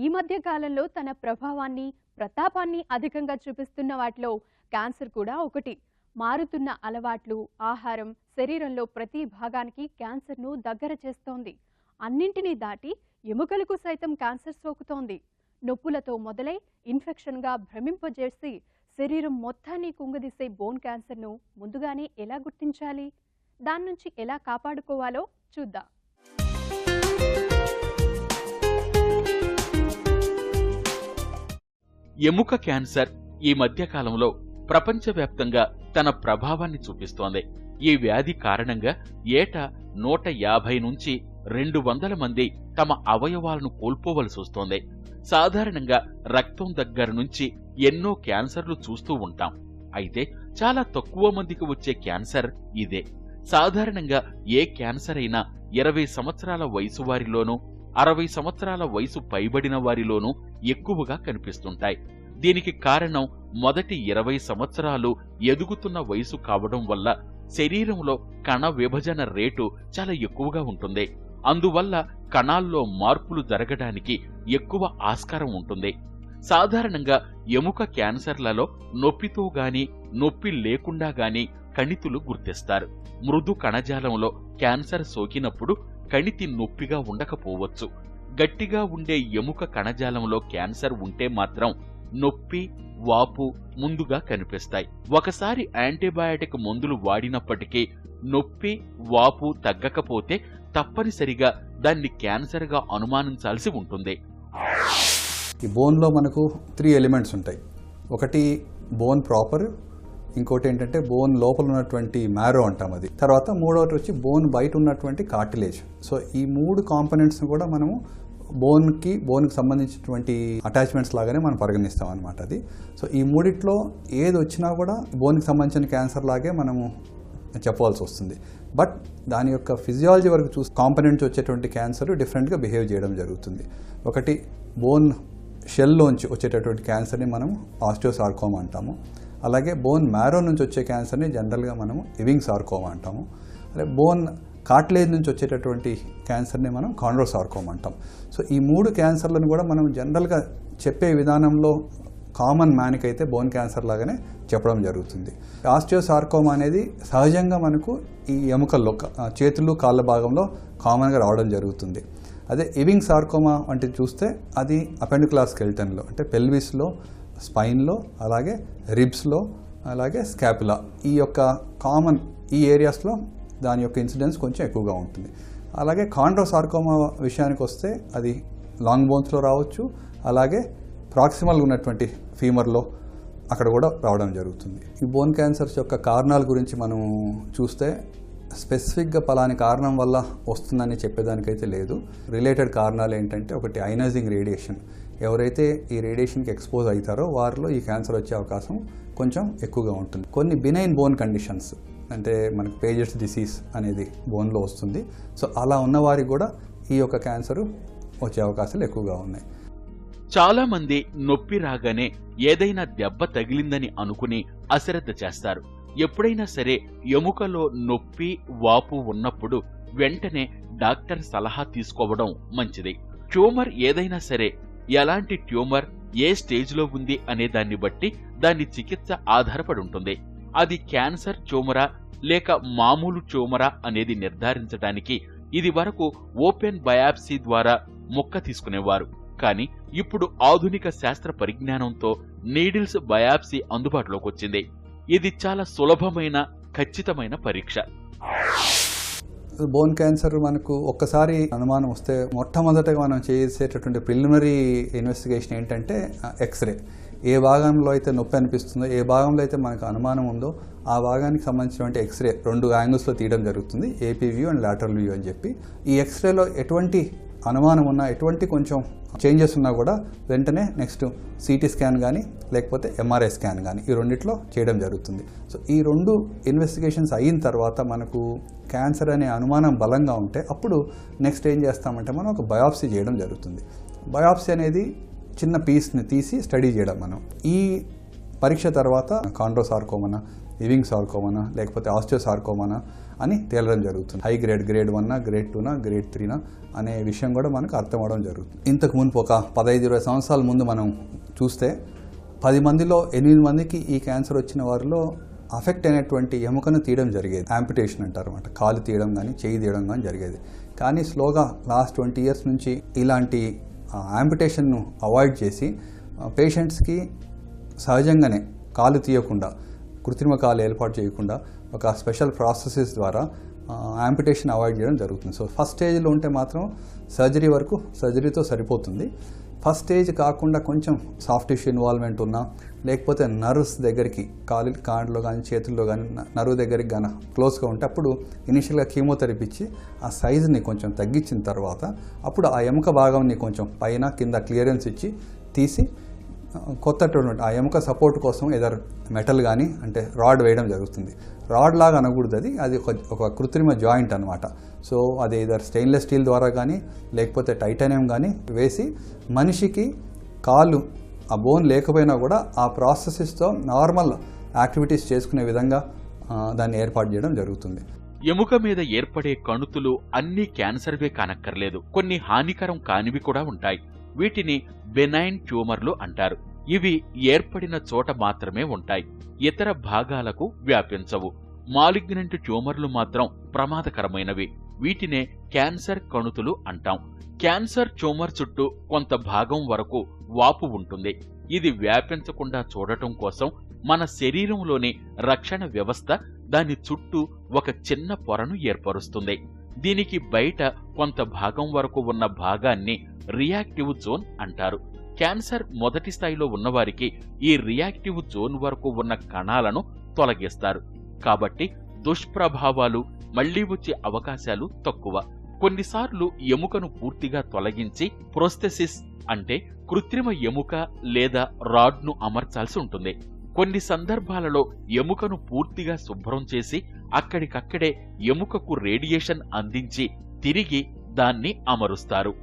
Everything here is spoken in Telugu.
ఈ మధ్య కాలంలో తన ప్రభావాన్ని, ప్రతాపాన్ని అధికంగా చూపిస్తున్న వాటిలో క్యాన్సర్ కూడా ఒకటి. మారుతున్న అలవాట్లు, ఆహారం శరీరంలో ప్రతి భాగానికి క్యాన్సర్ను దగ్గర చేస్తోంది. అన్నింటినీ దాటి ఎముకలకు సైతం క్యాన్సర్ సోకుతోంది. నొప్పులతో మొదలై ఇన్ఫెక్షన్గా భ్రమింపజేసి శరీరం మొత్తాన్ని కుంగదీసే బోన్ క్యాన్సర్ను ముందుగానే ఎలా గుర్తించాలి? దాని నుంచి ఎలా కాపాడుకోవాలో చూద్దాం. ఎముక క్యాన్సర్ ఈ మధ్య కాలంలో ప్రపంచవ్యాప్తంగా తన ప్రభావాన్ని చూపిస్తోంది. ఈ వ్యాధి కారణంగా ఏటా 150 నుంచి 200 మంది తమ అవయవాలను కోల్పోవలసి వస్తోంది. సాధారణంగా రక్తం దగ్గర నుంచి ఎన్నో క్యాన్సర్లు చూస్తూ ఉంటాం. అయితే చాలా తక్కువ మందికి వచ్చే క్యాన్సర్ ఇదే. సాధారణంగా ఏ క్యాన్సర్ అయినా 20 సంవత్సరాల వయసు వారిలోనూ 60 సంవత్సరాల వయసు పైబడిన వారిలోనూ ఎక్కువగా కనిపిస్తుంటాయి. దీనికి కారణం మొదటి 20 సంవత్సరాలు ఎదుగుతున్న వయసు కావడం వల్ల శరీరంలో కణ విభజన రేటు చాలా ఎక్కువగా ఉంటుంది. అందువల్ల కణాల్లో మార్పులు జరగడానికి ఎక్కువ ఆస్కారం ఉంటుంది. సాధారణంగా ఎముక క్యాన్సర్లలో నొప్పితో గాని నొప్పి లేకుండా గాని కణితులు గుర్తిస్తారు. మృదు కణజాలంలో క్యాన్సర్ సోకినప్పుడు కణితి నొప్పిగా ఉండకపోవచ్చు. గట్టిగా ఉండే ఎముక కణజాలంలో క్యాన్సర్ ఉంటే మాత్రం నొప్పి, వాపు ముందుగా కనిపిస్తాయి. ఒకసారి యాంటీబయాటిక్ మందులు వాడినప్పటికీ నొప్పి, వాపు తగ్గకపోతే తప్పనిసరిగా దాన్ని క్యాన్సర్ గా అనుమానించాల్సి ఉంటుంది. ఈ బోన్లో మనకు 3 ఎలిమెంట్స్ ఉంటాయి. ఒకటి బోన్ ప్రాపర్, ఇంకోటి ఏంటంటే బోన్ లోపల ఉన్నటువంటి మ్యారో అంటాం అది, తర్వాత మూడోటి వచ్చి బోన్ బయట ఉన్నటువంటి కార్టిలేజ్. సో ఈ 3 కాంపోనెంట్స్ని కూడా మనము బోన్కి సంబంధించినటువంటి అటాచ్మెంట్స్ లాగానే మనం పరిగణిస్తాం అనమాట అది. సో ఈ మూడిట్లో ఏది వచ్చినా కూడా బోన్కి సంబంధించిన క్యాన్సర్ లాగే మనము చెప్పవలసి వస్తుంది. బట్ దాని యొక్క ఫిజియాలజీ వరకు చూసి కాంపోనెంట్స్ వచ్చేటువంటి క్యాన్సర్ డిఫరెంట్గా బిహేవ్ చేయడం జరుగుతుంది. ఒకటి బోన్ షెల్లోంచి వచ్చేటటువంటి క్యాన్సర్ని మనం ఆస్టియోసార్కోమా అంటాము. అలాగే బోన్ మ్యారో నుంచి వచ్చే క్యాన్సర్ని జనరల్గా మనము ఇవింగ్ సార్కోమా అంటాము. అలాగే బోన్ కార్టిలేజ్ నుంచి వచ్చేటటువంటి క్యాన్సర్ని మనం కాండ్రోసార్కోమా అంటాం. సో ఈ 3 క్యాన్సర్లను కూడా మనం జనరల్గా చెప్పే విధానంలో కామన్ మ్యాన్కి అయితే బోన్ క్యాన్సర్ లాగానే చెప్పడం జరుగుతుంది. ఆస్టియోసార్కోమా అనేది సహజంగా మనకు ఈ ఎముకల్లో చేతులు కాళ్ళ భాగంలో కామన్గా రావడం జరుగుతుంది. అదే ఇవింగ్ సార్కోమా అంటే చూస్తే అది అపెండికులార్ స్కెలిటన్లో అంటే పెల్విస్లో, స్పైన్లో, అలాగే రిబ్స్లో, అలాగే స్కాపులా, ఈ యొక్క కామన్ ఈ ఏరియాస్లో దాని యొక్క ఇన్సిడెన్స్ కొంచెం ఎక్కువగా ఉంటుంది. అలాగే కాండ్రోసార్కోమా విషయానికి వస్తే అది లాంగ్ బోన్స్లో రావచ్చు, అలాగే ప్రాక్సిమల్ ఉన్నటువంటి ఫీమర్లో అక్కడ కూడా రావడం జరుగుతుంది. ఈ బోన్ క్యాన్సర్స్ యొక్క కారణాల గురించి మనం చూస్తే స్పెసిఫిక్గా పలాని కారణం వల్ల వస్తుందని చెప్పేదానికైతే లేదు. రిలేటెడ్ కారణాలు ఏంటంటే ఒకటి అయనైజింగ్ రేడియేషన్. ఎవరైతే ఈ రేడియేషన్కి ఎక్స్పోజ్ అవుతారో వారిలో ఈ క్యాన్సర్ వచ్చే అవకాశం కొంచెం ఎక్కువగా ఉంటుంది. కొన్ని బినైన్ బోన్ కండిషన్స్ అంటే మనకు పేజెస్ డిసీజ్ అనేది బోన్లో వస్తుంది. సో అలా ఉన్నవారికి కూడా ఈ యొక్క క్యాన్సర్ వచ్చే అవకాశాలు ఎక్కువగా ఉన్నాయి. చాలా మంది నొప్పి రాగానే ఏదైనా దెబ్బ తగిలిందని అనుకుని అశ్రద్ధ చేస్తారు. ఎప్పుడైనా సరే ఎముకలో నొప్పి, వాపు ఉన్నప్పుడు వెంటనే డాక్టర్ సలహా తీసుకోవడం మంచిది. ట్యూమర్ ఏదైనా సరే ఎలాంటి ట్యూమర్ ఏ స్టేజ్లో ఉంది అనే దాన్ని బట్టి దాని చికిత్స ఆధారపడి ఉంటుంది. అది క్యాన్సర్ ట్యూమరా లేక మామూలు ట్యూమరా అనేది నిర్ధారించడానికి ఇది వరకు ఓపెన్ బయాప్సీ ద్వారా ముక్క తీసుకునేవారు. కానీ ఇప్పుడు ఆధునిక శాస్త్ర పరిజ్ఞానంతో నీడిల్స్ బయాప్సీ అందుబాటులోకి వచ్చింది. ఇది చాలా సులభమైన, ఖచ్చితమైన పరీక్ష. బోన్ క్యాన్సర్ మనకు ఒక్కసారి అనుమానం వస్తే మొట్టమొదటగా మనం చేసేటటువంటి ప్రిలిమినరీ ఇన్వెస్టిగేషన్ ఏంటంటే ఎక్స్రే. ఏ భాగంలో అయితే నొప్పి అనిపిస్తుందో, ఏ భాగంలో అయితే మనకు అనుమానం ఉందో ఆ భాగానికి సంబంధించినటువంటి ఎక్స్రే 2 యాంగిల్స్లో తీయడం జరుగుతుంది, AP view and lateral view అని చెప్పి. ఈ ఎక్స్రేలో ఎటువంటి అనుమానం ఉన్నా, ఎటువంటి కొంచెం చేంజెస్ ఉన్నా కూడా వెంటనే నెక్స్ట్ సిటీ స్కాన్ కానీ లేకపోతే ఎంఆర్ఐ స్కాన్ కానీ ఈ రెండిట్లో చేయడం జరుగుతుంది. సో ఈ 2 ఇన్వెస్టిగేషన్స్ అయిన తర్వాత మనకు క్యాన్సర్ అనే అనుమానం బలంగా ఉంటే అప్పుడు నెక్స్ట్ ఏం చేస్తామంటే మనం ఒక బయాప్సీ చేయడం జరుగుతుంది. బయాప్సీ అనేది చిన్న పీస్ని తీసి స్టడీ చేయడం. మనం ఈ పరీక్ష తర్వాత కాండ్రోసార్కోమనా, ఇవింగ్ సార్కోమనా లేకపోతే ఆస్టియోసార్కోమనా అని తేలడం జరుగుతుంది. High grade, grade 1, grade 2, grade 3 అనే విషయం కూడా మనకు అర్థం అవడం జరుగుతుంది. ఇంతకు మునుపు ఒక 15-20 సంవత్సరాల ముందు మనం చూస్తే 10 మందిలో 8 మందికి ఈ క్యాన్సర్ వచ్చిన వారిలో అఫెక్ట్ అయినటువంటి ఎముకను తీయడం జరిగేది. యాంపిటేషన్ అంటారు అన్నమాట. కాలు తీయడం కానీ చేయి తీయడం కానీ జరిగేది. కానీ స్లోగా లాస్ట్ 20 years నుంచి ఇలాంటి యాంపిటేషన్ను అవాయిడ్ చేసి పేషెంట్స్కి సహజంగానే కాలు తీయకుండా, కృత్రిమ కాలు ఏర్పాటు చేయకుండా ఒక స్పెషల్ ప్రాసెసెస్ ద్వారా యాంపిటేషన్ అవాయిడ్ చేయడం జరుగుతుంది. సో ఫస్ట్ స్టేజ్లో ఉంటే మాత్రం సర్జరీ వరకు సర్జరీతో సరిపోతుంది. ఫస్ట్ స్టేజ్ కాకుండా కొంచెం సాఫ్ట్ టిష్యూ ఇన్వాల్వ్మెంట్ ఉన్నా, లేకపోతే నర్వ్స్ దగ్గరికి కాళ్ళలో కానీ చేతుల్లో కానీ నర్వ్ దగ్గరికి కానీ క్లోజ్గా ఉంటే అప్పుడు ఇనిషియల్గా కీమోథెరపీ ఇచ్చి ఆ సైజుని కొంచెం తగ్గించిన తర్వాత అప్పుడు ఆ ఎముక భాగంని కొంచెం పైన కింద క్లియరెన్స్ ఇచ్చి తీసి కొత్తటువంటి ఆ ఎముక సపోర్ట్ కోసం ఏదో మెటల్ కానీ అంటే రాడ్ వేయడం జరుగుతుంది. రాడ్ లాగా అనకూడదు, అది ఒక కృత్రిమ జాయింట్ అనమాట. సో అది ఏదో స్టెయిన్లెస్ స్టీల్ ద్వారా కానీ లేకపోతే టైటానియం కానీ వేసి మనిషికి కాలు ఆ బోన్ లేకపోయినా కూడా ఆ ప్రాసెసెస్తో నార్మల్ యాక్టివిటీస్ చేసుకునే విధంగా దాన్ని ఏర్పాటు చేయడం జరుగుతుంది. ఎముక మీద ఏర్పడే కణుతులు అన్ని క్యాన్సర్వే కానక్కర్లేదు. కొన్ని హానికరం కానివి కూడా ఉంటాయి. వీటిని బెనైన్ ట్యూమర్లు అంటారు. ఇవి ఏర్పడిన చోట మాత్రమే ఉంటాయి, ఇతర భాగాలకు వ్యాపించవు. మాలిగ్నెంట్ ట్యూమర్లు మాత్రం ప్రమాదకరమైనవి. వీటినే క్యాన్సర్ కణుతులు అంటాం. క్యాన్సర్ ట్యూమర్ చుట్టూ కొంత భాగం వరకు వాపు ఉంటుంది. ఇది వ్యాపించకుండా చూడటం కోసం మన శరీరంలోని రక్షణ వ్యవస్థ దాని చుట్టూ ఒక చిన్న పొరను ఏర్పరుస్తుంది. దీనికి బయట కొంత భాగం వరకు ఉన్న భాగాన్ని రియాక్టివ్ జోన్ అంటారు. క్యాన్సర్ మొదటి స్థాయిలో ఉన్నవారికి ఈ రియాక్టివ్ జోన్ వరకు ఉన్న కణాలను తొలగిస్తారు. కాబట్టి దుష్ప్రభావాలు మళ్లీ వచ్చే అవకాశాలు తక్కువ. కొన్నిసార్లు ఎముకను పూర్తిగా తొలగించి ప్రోస్థెసిస్ అంటే కృత్రిమ ఎముక లేదా రాడ్ను అమర్చాల్సి ఉంటుంది. కొన్ని సందర్భాలలో ఎముకను పూర్తిగా శుభ్రం చేసి అక్కడికక్కడే ఎముకకు రేడియేషన్ అందించి తిరిగి దాన్ని అమరుస్తారు.